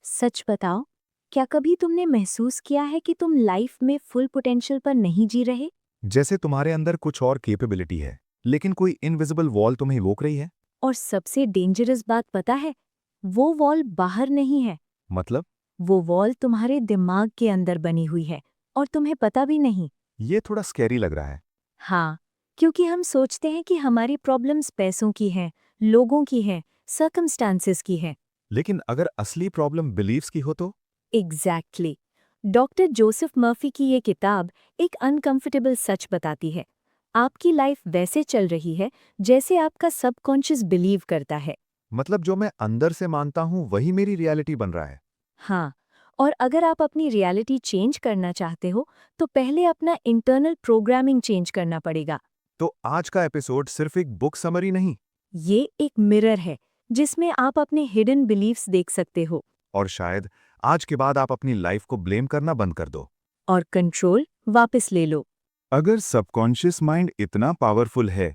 सच बताओ, क्या कभी तुमने महसूस किया है कि तुम लाइफ में फुल पोटेंशियल पर नहीं जी रहे? जैसे तुम्हारे अंदर कुछ और कैपेबिलिटी है, लेकिन कोई इनविजिबल वॉल तुम्हें रोक रही है। और सबसे डेंजरस बात पता है, वो वॉल बाहर नहीं है। मतलब वो वॉल तुम्हारे दिमाग के अंदर बनी हुई है और तुम्हें पता भी नहीं। ये थोड़ा स्कैरी लग रहा है। हाँ, क्योंकि हम सोचते हैं कि हमारी प्रॉब्लम्स पैसों की हैं, लोगों की हैं, सर्कमस्टांसेस की हैं। लेकिन अगर असली प्रॉब्लम बिलीव्स की हो तो एग्जैक्टली। डॉक्टर जोसेफ मर्फी की ये किताब एक अनकंफर्टेबल सच बताती है। आपकी लाइफ वैसे चल रही है जैसे आपका सबकॉन्शियस बिलीव करता है। मतलब जो मैं अंदर से मानता हूं वही मेरी रियलिटी बन रहा है। हाँ, और अगर आप अपनी रियलिटी चेंज करना चाहते हो तो पहले अपना इंटरनल प्रोग्रामिंग चेंज करना पड़ेगा। तो आज का एपिसोड सिर्फ एक बुक समरी नहीं, ये एक मिरर है जिसमें आप अपने हिडन बिलीव्स देख सकते हो। और शायद आज के बाद आप अपनी लाइफ को ब्लेम करना बंद कर दो। और कंट्रोल वापस ले लो। अगर सबकॉन्शियस माइंड इतना पावरफुल है,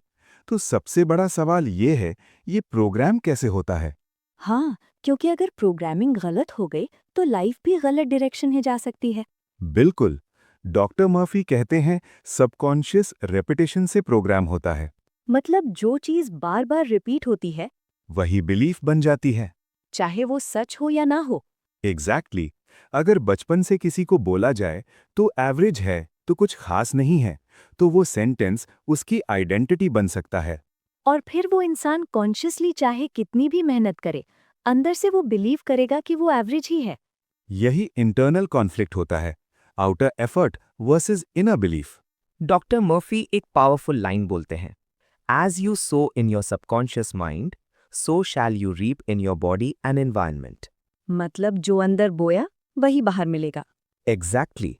तो सबसे बड़ा सवाल ये है, ये प्रोग्राम कैसे होता है। हाँ, क्योंकि अगर प्रोग्रामिंग गलत हो गई तो लाइफ भी गलत डायरेक्शन में जा सकती है। बिल्कुल। डॉक्टर मर्फी कहते हैं सबकॉन्शियस रेपिटेशन से प्रोग्राम होता है। मतलब जो चीज बार बार रिपीट होती है, वही बिलीफ बन जाती है। चाहे वो सच हो या ना हो। एग्जैक्टली अगर बचपन से किसी को बोला जाए तो एवरेज है तो कुछ खास नहीं है, तो वो सेंटेंस उसकी आइडेंटिटी बन सकता है। और फिर वो इंसान कॉन्शियसली चाहे कितनी भी मेहनत करे, अंदर से वो बिलीव करेगा कि वो एवरेज ही है। यही इंटरनल कॉन्फ्लिक्ट होता है, outer effort versus inner belief. Doctor Murphy एक पावरफुल लाइन बोलते हैं, as you sow in your subconscious mind so shall you reap in your body and environment. मतलब जो अंदर बोया वही बाहर मिलेगा। एग्जैक्टली।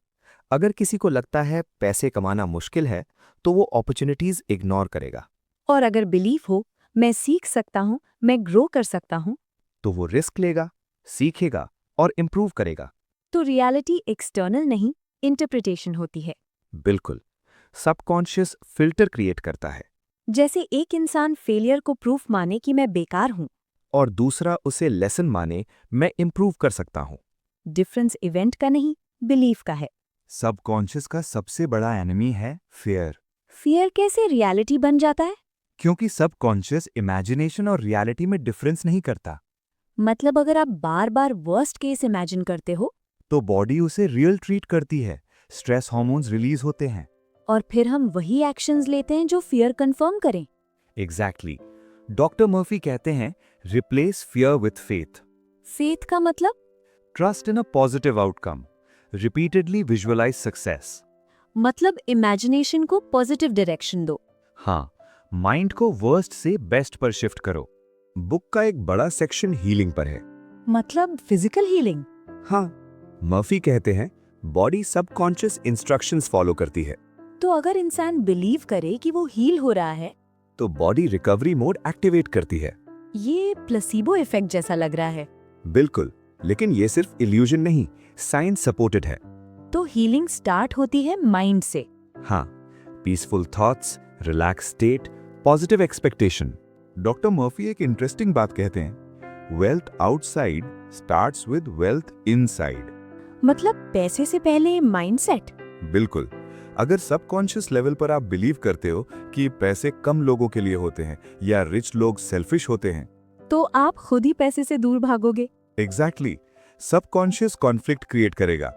अगर किसी को लगता है पैसे कमाना मुश्किल है, तो वो अपॉर्चुनिटीज इग्नोर करेगा। और अगर बिलीव हो, मैं सीख सकता हूँ, मैं ग्रो कर सकता हूँ, तो वो रिस्क लेगा, सीखेगा और इम्प्रूव करेगा। तो रियलिटी एक्सटर्नल नहीं, इंटरप्रिटेशन होती है। बिल्कुल। सबकॉन्शियस फिल्टर क्रिएट करता है, जैसे एक इंसान फेलियर को प्रूफ माने कि मैं बेकार हूँ। और दूसरा उसे लेसन माने, मैं इम्प्रूव कर सकता हूँ। डिफरेंस इवेंट का नहीं, बिलीफ का है। सबकॉन्शियस का सबसे बड़ा एनिमी है फियर। फियर कैसे रियलिटी बन जाता है? क्योंकि सबकॉन्शियस इमेजिनेशन और रियलिटी में डिफरेंस नहीं करता, मतलब अगर आप बार बार वर्स्ट केस इमेजिन करते हो, तो बॉडी उसे रियल ट्रीट करती है, स्ट्रेस हार्मोन्स रिलीज होते हैं। और फिर हम वही एक्शंस लेते हैं जो फियर कंफर्म करें। एग्जैक्टली। डॉक्टर मर्फी कहते हैं replace fear with faith. Faith का मतलब? Trust in a positive outcome. Repeatedly visualise success. मतलब इमेजिनेशन को पॉजिटिव डायरेक्शन दो। हाँ, माइंड को वर्स्ट से बेस्ट पर शिफ्ट करो। बुक का एक बड़ा सेक्शन हीलिंग पर है। मतलब फिजिकल हीलिंग? हाँ, मर्फी कहते हैं बॉडी सबकॉन्शियस इंस्ट्रक्शंस फॉलो करती है, तो अगर इंसान बिलीव करे कि वो हील हो रहा है, तो बॉडी रिकवरी मोड एक्टिवेट करती है। ये प्लेसिबो इफेक्ट जैसा लग रहा है। बिल्कुल, लेकिन ये सिर्फ इल्यूजन नहीं, साइंस सपोर्टेड है। तो हीलिंग स्टार्ट होती है माइंड से। हाँ, peaceful thoughts, relax state, positive expectation. Doctor Murphy एक इंटरेस्टिंग बात कहते हैं, wealth outside starts with wealth inside. मतलब पैसे से पहले माइंडसेट। बिल्कुल। अगर सबकॉन्शियस लेवल पर आप बिलीव करते हो कि पैसे कम लोगों के लिए होते हैं या रिच लोग सेल्फिश होते हैं, तो आप खुद ही पैसे से दूर भागोगे। एग्जैक्टली। सबकॉन्शियस कॉन्फ्लिक्ट क्रिएट करेगा।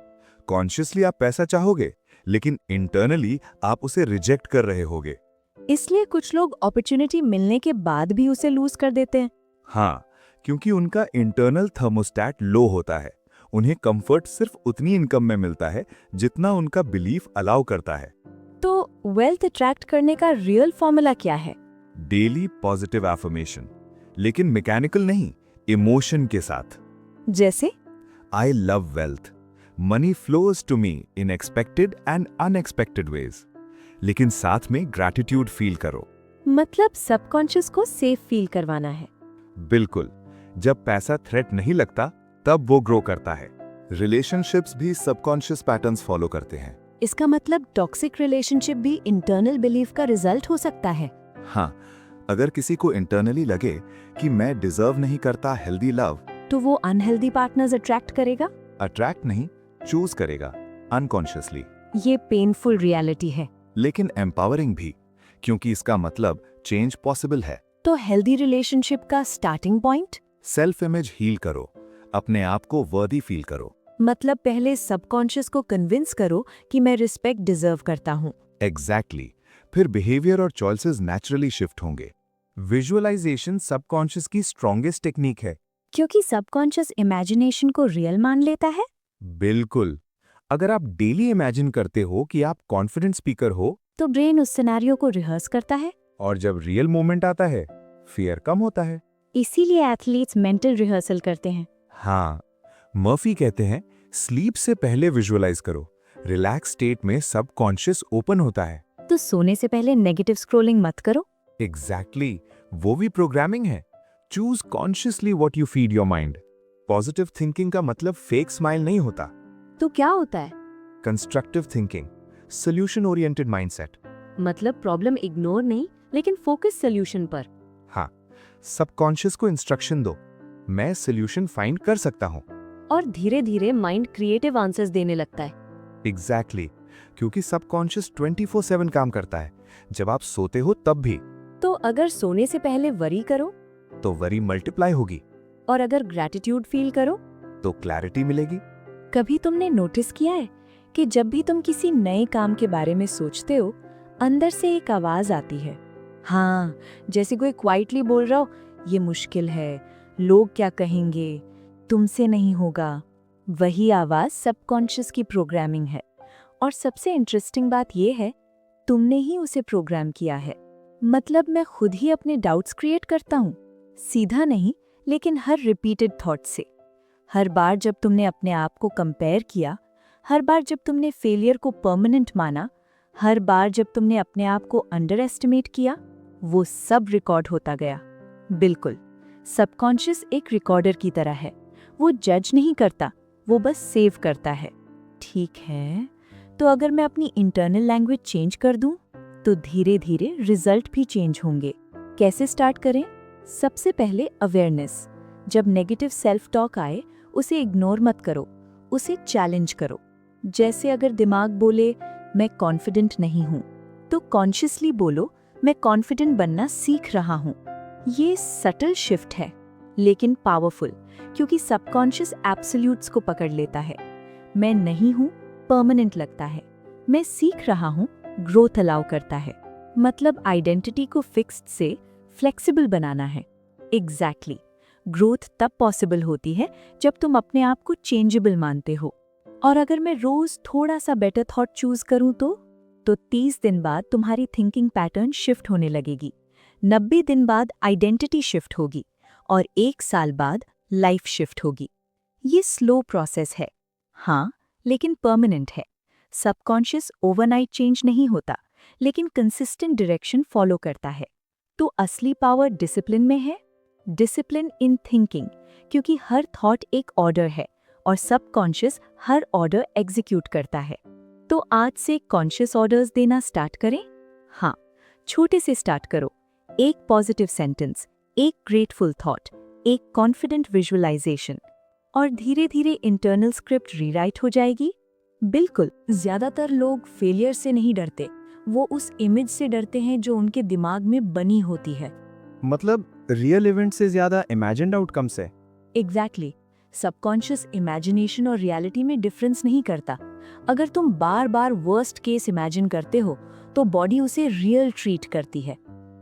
कॉन्शियसली आप पैसा चाहोगे, लेकिन इंटरनली आप उसे रिजेक्ट कर रहे होगे। इसलिए कुछ लोग अपॉर्चुनिटी मिलने के बाद भी उसे लूज कर देते हैं। हाँ, क्योंकि उनका इंटरनल थर्मोस्टैट लो होता है। उन्हें कंफर्ट सिर्फ उतनी इनकम में मिलता है जितना उनका बिलीफ अलाउ करता है। तो वेल्थ अट्रैक्ट करने का रियल फॉर्मूला क्या है? डेली पॉजिटिव एफर्मेशन, लेकिन मैकेनिकल नहीं, इमोशन के साथ। जैसे? I love wealth, money flows to me in expected and unexpected ways. लेकिन साथ में ग्रैटिट्यूड फील करो। मतलब सबकॉन्शियस को सेफ फील करवाना है। बिल्कुल। जब पैसा थ्रेट नहीं लगता, तब वो ग्रो करता है। रिलेशनशिप्स भी सबकॉन्शियस पैटर्न्स फॉलो करते हैं। इसका मतलब टॉक्सिक रिलेशनशिप भी इंटरनल बिलीफ का रिजल्ट हो सकता है। हाँ, अगर किसी को इंटरनली लगे कि मैं डिजर्व नहीं करता हेल्दी लव, तो वो अनहेल्दी पार्टनर्स अट्रैक्ट करेगा। अट्रैक्ट नहीं, चूज करेगा अनकॉन्शियसली। ये पेनफुल रियलिटी है। लेकिन एम्पावरिंग भी, क्योंकि इसका मतलब चेंज पॉसिबल है। तो हेल्दी रिलेशनशिप का starting point self image heal करो, अपने आप को वर्दी फील करो। मतलब पहले सबकॉन्शियस को कन्विंस करो कि मैं रिस्पेक्ट डिजर्व करता हूँ। एग्जैक्टली फिर बिहेवियर और चॉइसेस नेचुरली शिफ्ट होंगे। विजुअलाइजेशन सबकॉन्शियस की स्ट्रॉन्गेस्ट टेक्निक है। क्योंकि सबकॉन्शियस इमेजिनेशन को रियल मान लेता है। बिल्कुल। अगर आप डेली इमेजिन करते हो कि आप कॉन्फिडेंट स्पीकर हो, तो ब्रेन उस सिनेरियो को रिहर्स करता है। और जब रियल मोमेंट आता है, फियर कम होता है। इसीलिए एथलीट्स मेंटल रिहर्सल करते हैं। हाँ, मर्फी कहते हैं स्लीप से पहले विजुअलाइज करो। रिलैक्स स्टेट में सबकॉन्शियस ओपन होता है। तो सोने से पहले नेगेटिव स्क्रोलिंग मत करो। एग्जैक्टली वो भी प्रोग्रामिंग है। Choose consciously what you feed your mind. Positive thinking का मतलब फेक स्माइल नहीं होता। तो क्या होता है? Constructive thinking, solution oriented mindset. मतलब प्रॉब्लम इग्नोर नहीं, लेकिन फोकस सोल्यूशन पर। हाँ, सबकॉन्शियस को इंस्ट्रक्शन दो, मैं सोल्यूशन फाइंड कर सकता हूँ। और धीरे धीरे माइंड क्रिएटिव आंसर्स देने लगता है। एग्जैक्टली क्योंकि सबकॉन्शियस 24/7 काम करता है, जब आप सोते हो तब भी। तो अगर सोने से पहले वरी करो, तो वरी मल्टीप्लाई होगी। और अगर ग्रैटिट्यूड फील करो, तो क्लैरिटी मिलेगी। कभी तुमने नोटिस किया है कि जब भी तुम किसी नए काम के बारे में सोचते हो, अंदर से एक आवाज आती है। हाँ, जैसे कोई क्वाइटली बोल रहा हो, ये मुश्किल है, लोग क्या कहेंगे, तुमसे नहीं होगा। वही आवाज सबकॉन्शियस की प्रोग्रामिंग है। और सबसे इंटरेस्टिंग बात यह है, तुमने ही उसे प्रोग्राम किया है। मतलब मैं खुद ही अपने डाउट्स क्रिएट करता हूँ, सीधा नहीं, लेकिन हर रिपीटेड थॉट से। हर बार जब तुमने अपने आप को कंपेयर किया, हर बार जब तुमने फेलियर को परमानेंट माना, हर बार जब तुमने अपने आप को अंडर एस्टिमेट किया, वो सब रिकॉर्ड होता गया। बिल्कुल, सबकॉन्शियस एक रिकॉर्डर की तरह है। वो जज नहीं करता, वो बस सेव करता है। ठीक है, तो अगर मैं अपनी इंटरनल लैंग्वेज चेंज कर दूं, तो धीरे धीरे रिजल्ट भी चेंज होंगे। कैसे स्टार्ट करें? सबसे पहले अवेयरनेस। जब नेगेटिव सेल्फ टॉक आए, उसे इग्नोर मत करो, उसे चैलेंज करो। जैसे अगर दिमाग बोले मैं कॉन्फिडेंट नहीं हूं, तो कॉन्शियसली बोलो मैं कॉन्फिडेंट बनना सीख रहा हूं। ये सटल शिफ्ट है, लेकिन पावरफुल, क्योंकि सबकॉन्शियस एब्सोल्यूट्स को पकड़ लेता है। मैं नहीं हूं परमानेंट लगता है, मैं सीख रहा हूं ग्रोथ अलाउ करता है। मतलब आइडेंटिटी को फिक्स्ड से फ्लेक्सिबल बनाना है। एग्जैक्टली, ग्रोथ तब पॉसिबल होती है जब तुम अपने आप को चेंजेबल मानते हो। और अगर मैं रोज थोड़ा सा बेटर थॉट चूज करूं तो 30 दिन बाद तुम्हारी थिंकिंग पैटर्न शिफ्ट होने लगेगी, 90 दिन बाद आइडेंटिटी शिफ्ट होगी, और 1 साल बाद लाइफ शिफ्ट होगी। ये स्लो प्रोसेस है, हाँ, लेकिन परमानेंट है। सबकॉन्शियस ओवरनाइट चेंज नहीं होता, लेकिन कंसिस्टेंट डायरेक्शन फॉलो करता है। तो असली पावर डिसिप्लिन में है, डिसिप्लिन इन थिंकिंग, क्योंकि हर थॉट एक ऑर्डर है और सबकॉन्शियस हर ऑर्डर एग्जीक्यूट करता है। तो आज से कॉन्शियस ऑर्डर्स देना स्टार्ट करें। हाँ, छोटे से स्टार्ट करो। एक पॉजिटिव सेंटेंस, एक ग्रेटफुल थॉट, एक कॉन्फिडेंट विजुअलाइजेशन, और धीरे धीरे इंटरनल स्क्रिप्ट रीराइट हो जाएगी। बिल्कुल, ज्यादातर लोग फेलियर से नहीं डरते, वो उस इमेज से डरते हैं जो उनके दिमाग में बनी होती है। मतलब रियल इवेंट से ज्यादा इमेजिन्ड आउटकम्स है। एग्जैक्टली, सबकॉन्शियस इमेजिनेशन और रियलिटी में डिफरेंस नहीं करता। अगर तुम बार बार वर्स्ट केस इमेजिन करते हो, तो बॉडी उसे रियल ट्रीट करती है।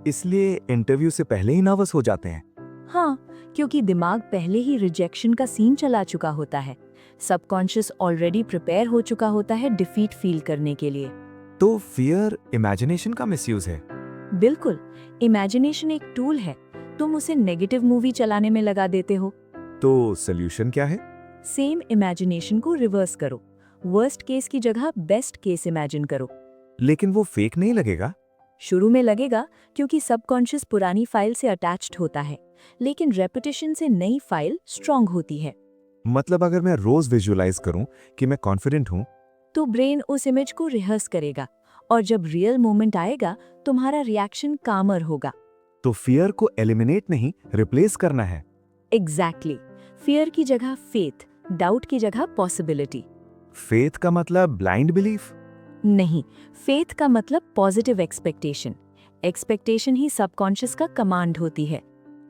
इसलिए इंटरव्यू से पहले ही नर्वस हो जाते हैं। हाँ, क्योंकि दिमाग पहले ही रिजेक्शन का सीन चला चुका होता है। सबकॉन्शियस ऑलरेडी प्रिपेयर हो चुका होता है डिफीट फील करने के लिए। तो फियर इमेजिनेशन का मिसयूज है। बिल्कुल, इमेजिनेशन एक टूल है, तुम उसे नेगेटिव मूवी चलाने में लगा देते हो। तो सोल्यूशन क्या है? सेम इमेजिनेशन को रिवर्स करो, वर्स्ट केस की जगह बेस्ट केस इमेजिन करो। लेकिन वो फेक नहीं लगेगा? शुरू में लगेगा, क्योंकि सबकॉन्शियस पुरानी फाइल से अटैच्ड होता है, लेकिन रेपिटेशन से नई फाइल स्ट्रांग होती है। मतलब अगर मैं रोज विजुअलाइज करूं कि मैं कॉन्फिडेंट हूं, तो ब्रेन उस इमेज को रिहर्स करेगा, और जब रियल मोमेंट आएगा, तुम्हारा रिएक्शन कामर होगा। तो फियर को एलिमिनेट नहीं, रिप्लेस करना है। एग्जैक्टली, फियर की जगह फेथ, डाउट की जगह पॉसिबिलिटी। फेथ का मतलब ब्लाइंड बिलीफ? नहीं, फेथ का मतलब पॉजिटिव एक्सपेक्टेशन। एक्सपेक्टेशन ही सबकॉन्शियस का कमांड होती है।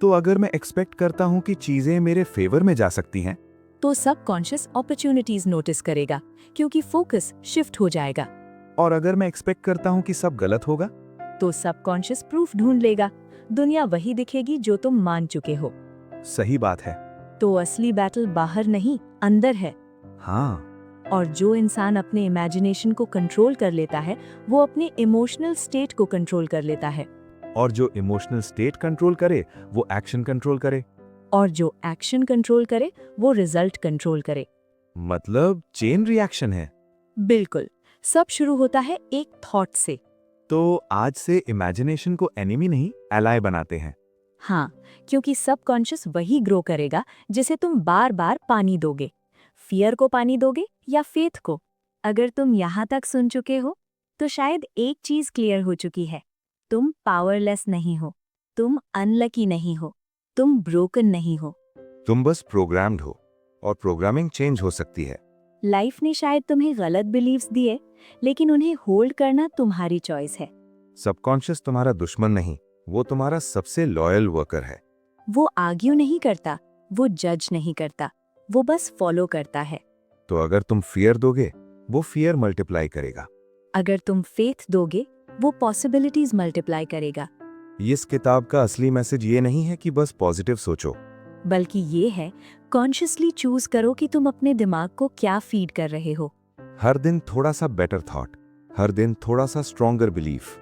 तो अगर मैं एक्सपेक्ट करता हूं कि चीजें मेरे फेवर में जा सकती हैं, तो सबकॉन्शियस अपॉर्चुनिटीज नोटिस करेगा, क्योंकि फोकस शिफ्ट हो जाएगा। और अगर मैं एक्सपेक्ट करता हूं कि सब गलत होगा, तो सबकॉन्शियस प्रूफ ढूंढ लेगा। दुनिया वही दिखेगी जो तुम मान चुके हो। सही बात है। तो असली बैटल बाहर नहीं, अंदर है। हाँ, और जो इंसान अपने इमेजिनेशन को कंट्रोल कर लेता है, वो अपने इमोशनल स्टेट को कंट्रोल कर लेता है। और जो इमोशनल स्टेट कंट्रोल करे वो एक्शन कंट्रोल करे। और जो एक्शन कंट्रोल करे, वो रिजल्ट कंट्रोल करे। मतलब चेन रिएक्शन है। बिल्कुल, सब शुरू होता है एक थॉट से। तो आज से इमेजिनेशन को एनिमी नहीं, एलाय बनाते हैं। हाँ, क्योंकि सबकॉन्शियस वही ग्रो करेगा जिसे तुम बार बार पानी दोगे। फियर को पानी दोगे या फेथ को? अगर तुम यहाँ तक सुन चुके हो, तो शायद एक चीज क्लियर हो चुकी है। तुम पावरलेस नहीं हो, तुम अनलकी नहीं हो, तुम ब्रोकन नहीं हो। तुम बस प्रोग्राम्ड हो, और प्रोग्रामिंग चेंज हो सकती है। लाइफ ने शायद तुम्हें गलत बिलीव्स दिए, लेकिन उन्हें होल्ड करना तुम्हारी चॉइस है। सबकॉन्शियस तुम्हारा दुश्मन नहीं, वो तुम्हारा सबसे लॉयल वर्कर है। वो आर्ग्यू नहीं करता, वो जज नहीं करता, वो बस फॉलो करता है। तो अगर तुम फियर दोगे, वो फियर मल्टीप्लाई करेगा। अगर तुम फेथ दोगे, वो पॉसिबिलिटीज मल्टीप्लाई करेगा। इस किताब का असली मैसेज ये नहीं है कि बस पॉजिटिव सोचो, बल्कि ये है, कॉन्शियसली चूज करो कि तुम अपने दिमाग को क्या फीड कर रहे हो। हर दिन थोड़ा सा बेटर थॉट, हर दिन थोड़ा सा स्ट्रॉन्गर बिलीफ।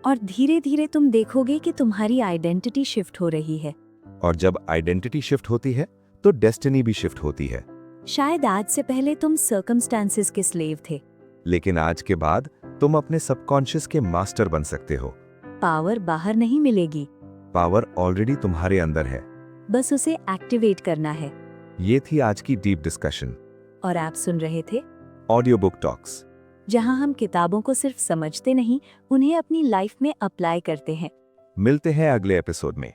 और धीरे धीरे तुम देखोगे कि तुम्हारी आइडेंटिटी शिफ्ट हो रही है। और जब आइडेंटिटी शिफ्ट होती है, तो डेस्टिनी भी शिफ्ट होती है। शायद आज से पहले तुम सर्कमस्टांसेस के स्लेव थे। लेकिन आज के बाद तुम अपने सबकॉन्शियस के मास्टर बन सकते हो। पावर बाहर नहीं मिलेगी, पावर ऑलरेडी तुम्हारे अंदर है, बस उसे एक्टिवेट करना है। ये थी आज की डीप डिस्कशन। और आप सुन रहे थे ऑडियो बुक टॉक्स, जहां हम किताबों को सिर्फ समझते नहीं, उन्हें अपनी लाइफ में अप्लाई करते हैं। मिलते हैं अगले एपिसोड में।